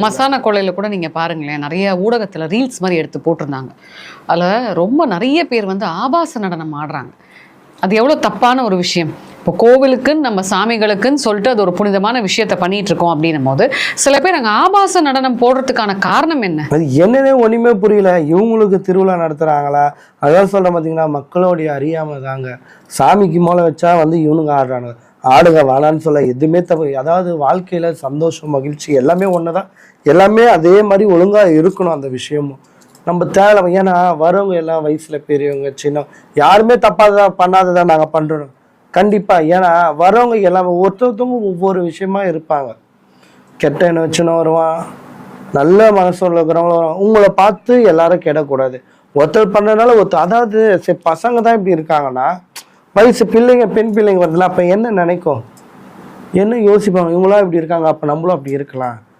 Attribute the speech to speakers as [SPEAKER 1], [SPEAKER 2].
[SPEAKER 1] மசானா கொள்ளையில கூட நீங்க பாருங்களேன், நிறைய ஊடகத்துல ரீல்ஸ் மாதிரி எடுத்து போட்டிருந்தாங்க. அதுல ரொம்ப நிறைய பேர் வந்து ஆபாச நடனம் ஆடுறாங்க. அது எவ்வளவு தப்பான ஒரு விஷயம். இப்போ கோவிலுக்குன்னு நம்ம சாமிகளுக்குன்னு சொல்லிட்டு அது ஒரு புனிதமான விஷயத்த பண்ணிட்டு இருக்கோம் அப்படின்னும் போது சில பேர் அங்கே ஆபாச நடனம் போடுறதுக்கான காரணம் என்ன?
[SPEAKER 2] அது என்னன்னே ஒண்ணுமே புரியல. இவங்களுக்கு திருவிழா நடத்துறாங்களா? அதான் சொல்ற பார்த்தீங்கன்னா, மக்களுடைய அறியாம தாங்க. சாமிக்கு மூளை வச்சா வந்து இவனுங்க ஆடுறானுங்க. ஆடுங்க வேணான்னு சொல்ல எதுவுமே தப்பு. அதாவது வாழ்க்கையில சந்தோஷம் மகிழ்ச்சி எல்லாமே ஒண்ணுதான். எல்லாமே அதே மாதிரி ஒழுங்கா இருக்கணும் அந்த விஷயமும். நம்ம தேவை. ஏன்னா வரவங்க எல்லாம் வயசுல பெரியவங்க சின்ன யாருமே தப்பாத பண்ணாததா நாங்க பண்றோம் கண்டிப்பா. ஏன்னா வரவங்க எல்லாமே ஒருத்தவங்க ஒவ்வொரு விஷயமா இருப்பாங்க. கெட்ட எண்ணம் வச்சுன்னு வருவான், நல்ல மனசோட இருக்கிறவங்களும் வருவாங்க. உங்களை பார்த்து எல்லாரும் கெடக்கூடாது. ஒருத்தர் பண்றதுனால ஒருத்தர், அதாவது சரி பசங்க தான் இப்படி இருக்காங்கன்னா வயசு பிள்ளைங்க பெண் பிள்ளைங்க வருதுல, அப்ப என்ன நினைக்கும், என்ன யோசிப்பாங்க, இவங்களாம் இப்படி இருக்காங்க அப்ப நம்மளும் அப்படி இருக்கலாம்.